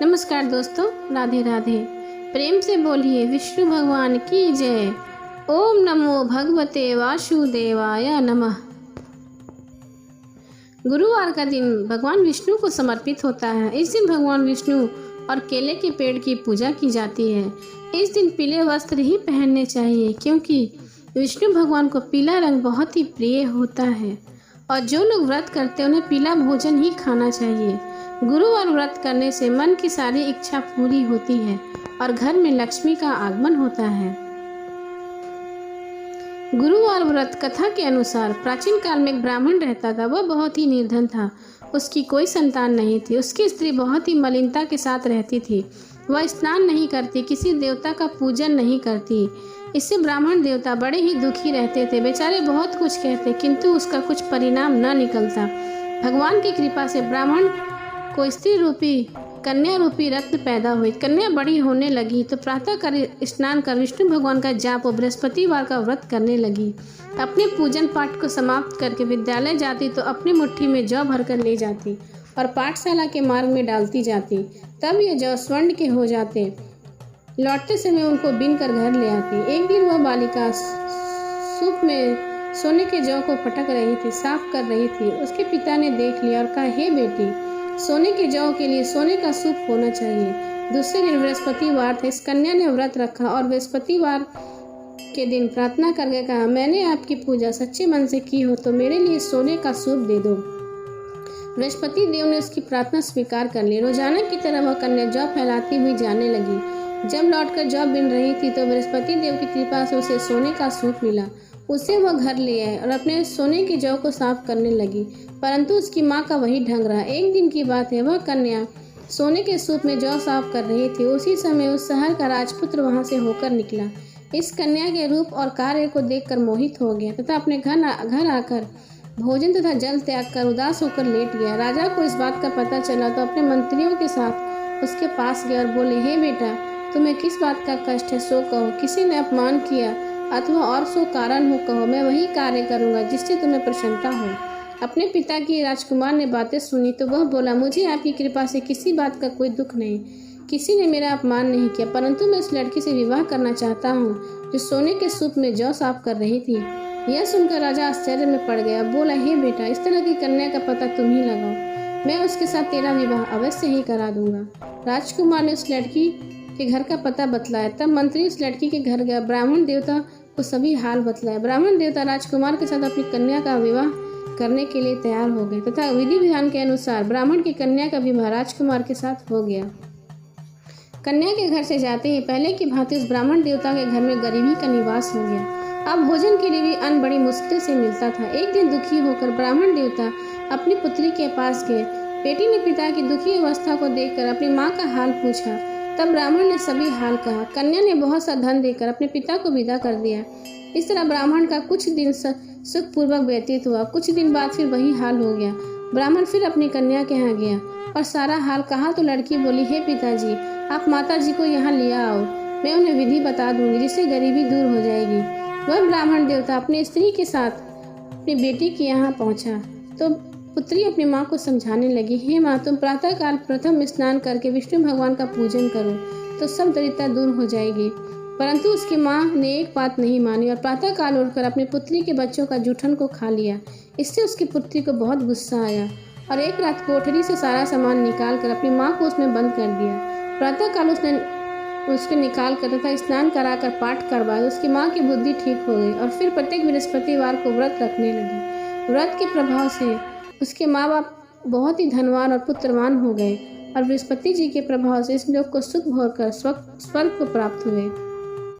नमस्कार दोस्तों, राधे राधे। प्रेम से बोलिए विष्णु भगवान की जय। ओम नमो भगवते वासुदेवाय नमः। गुरुवार का दिन भगवान विष्णु को समर्पित होता है। इस दिन भगवान विष्णु और केले के पेड़ की पूजा की जाती है। इस दिन पीले वस्त्र ही पहनने चाहिए क्योंकि विष्णु भगवान को पीला रंग बहुत ही प्रिय होता है और जो लोग व्रत करते हैं उन्हें पीला भोजन ही खाना चाहिए। गुरुवार व्रत करने से मन की सारी इच्छा पूरी होती है और घर में लक्ष्मी का आगमन होता है। गुरुवार व्रत कथा के अनुसार प्राचीन काल में एक ब्राह्मण रहता था। वह बहुत ही निर्धन था, उसकी कोई संतान नहीं थी। उसकी स्त्री बहुत ही मलिनता के साथ रहती थी। वह स्नान नहीं करती, किसी देवता का पूजन नहीं करती। इससे ब्राह्मण देवता बड़े ही दुखी रहते थे। बेचारे बहुत कुछ कहते किंतु उसका कुछ परिणाम न निकलता। भगवान की कृपा से ब्राह्मण को स्त्री रूपी कन्या रूपी रत्न पैदा हुई। कन्या बड़ी होने लगी तो प्रातः कर स्नान कर विष्णु भगवान का जाप और बृहस्पतिवार का व्रत करने लगी। अपने पूजन पाठ को समाप्त करके विद्यालय जाती तो अपनी मुट्ठी में जौ भरकर ले जाती और पाठशाला के मार्ग में डालती जाती। तब ये जौ स्वर्ण के हो जाते। लौटते समय उनको बीन कर घर ले आती। एक दिन वह बालिका सूप में सोने के जौ को पटक रही थी, साफ कर रही थी। उसके पिता ने देख लिया और कहा, हे बेटी, सोने के जौ के लिए सोने का सूप होना चाहिए। दूसरे दिन बृहस्पतिवार था। इस कन्या ने व्रत रखा और बृहस्पतिवार के दिन प्रार्थना करके कहा, मैंने आपकी पूजा सच्चे मन से की हो तो मेरे लिए सोने का सूप दे दो। बृहस्पति देव ने उसकी प्रार्थना स्वीकार कर ली। रोजाना की तरह वह कन्या जौ फैलाती हुई जाने लगी। जब लौटकर जौ बिन रही थी तो बृहस्पति देव की कृपा से उसे सोने का सूप मिला। उसे वह घर ले आए और अपने सोने की जौ को साफ करने लगी, परंतु उसकी माँ का वही ढंग रहा। एक दिन की बात है, वह कन्या सोने के सूप में जौ साफ कर रही थी। उसी समय उस शहर का राजपुत्र वहां से होकर निकला। इस कन्या के रूप और कार्य को देखकर मोहित हो गया तथा अपने घर आकर भोजन तथा जल त्याग कर उदास होकर लेट गया। राजा को इस बात का पता चला तो अपने मंत्रियों के साथ उसके पास गया और बोले, हे बेटा, तुम्हें किस बात का कष्ट है सो कहो। किसी ने अपमान किया अथवा और सो कारण हो कहो, मैं वही कार्य करूँगा जिससे तुम्हें प्रसन्नता हो। अपने पिता की राजकुमार ने बातें सुनी तो वह बोला, मुझे आपकी कृपा से किसी बात का कोई दुख नहीं। किसी ने मेरा अपमान नहीं किया, परंतु मैं इस लड़की से विवाह करना चाहता हूँ जो सोने के सूप में जौ साफ कर रही थी। यह सुनकर राजा आश्चर्य में पड़ गया। बोला, हे बेटा, इस तरह की कन्या का पता तुम ही लगाओ, मैं उसके साथ तेरा विवाह अवश्य ही करा दूंगा। राजकुमार ने उस लड़की के घर का पता बतलाया। तब मंत्री उस लड़की के घर गया। ब्राह्मण देवता को सभी हाल बतलाया। ब्राह्मण देवता राजकुमार के साथ अपनी कन्या का विवाह करने के लिए तैयार हो गए तथा विधि विधान के अनुसार ब्राह्मण की कन्या का विवाह राजकुमार के साथ हो गया। कन्या के घर से जाते ही पहले की भांति उस ब्राह्मण देवता के घर में गरीबी का निवास हो गया। अब भोजन के लिए भी अन्न बड़ी मुश्किल से मिलता था। एक दिन दुखी होकर ब्राह्मण देवता अपनी पुत्री के पास गए। बेटी ने पिता की दुखी अवस्था को देखकर अपनी माँ का हाल पूछा। तब ब्राह्मण ने सभी हाल कहा। कन्या ने बहुत सा धन देकर अपने पिता को विदा कर दिया। इस तरह ब्राह्मण का कुछ दिन सुखपूर्वक व्यतीत हुआ। कुछ दिन बाद फिर वही हाल हो गया। ब्राह्मण फिर अपनी कन्या के यहाँ गया और सारा हाल कहा तो लड़की बोली, हे पिताजी, आप माता जी को यहाँ लिया आओ, मैं उन्हें विधि बता दूंगी जिससे गरीबी दूर हो जाएगी। वह ब्राह्मण देवता अपनी स्त्री के साथ अपनी बेटी के यहाँ पहुँचा तो पुत्री अपनी माँ को समझाने लगी, हे माँ, तुम प्रातःकाल प्रथम स्नान करके विष्णु भगवान का पूजन करो तो सब दरिद्रता दूर हो जाएगी। परंतु उसकी माँ ने एक बात नहीं मानी और प्रातःकाल उठकर अपनी पुत्री के बच्चों का जूठन को खा लिया। इससे उसकी पुत्री को बहुत गुस्सा आया और एक रात कोठरी से सारा सामान निकाल कर अपनी माँ को उसमें बंद कर दिया। प्रातःकाल उसने उसके निकाल कर तथा स्नान कराकर पाठ करवाया। उसकी माँ की बुद्धि ठीक हो गई और फिर प्रत्येक बृहस्पतिवार को व्रत रखने लगी। व्रत के प्रभाव से उसके माँ बाप बहुत ही धनवान और पुत्रवान हो गए और बृहस्पति जी के प्रभाव से इस लोक को सुख भोग कर स्वर्ग को प्राप्त हुए।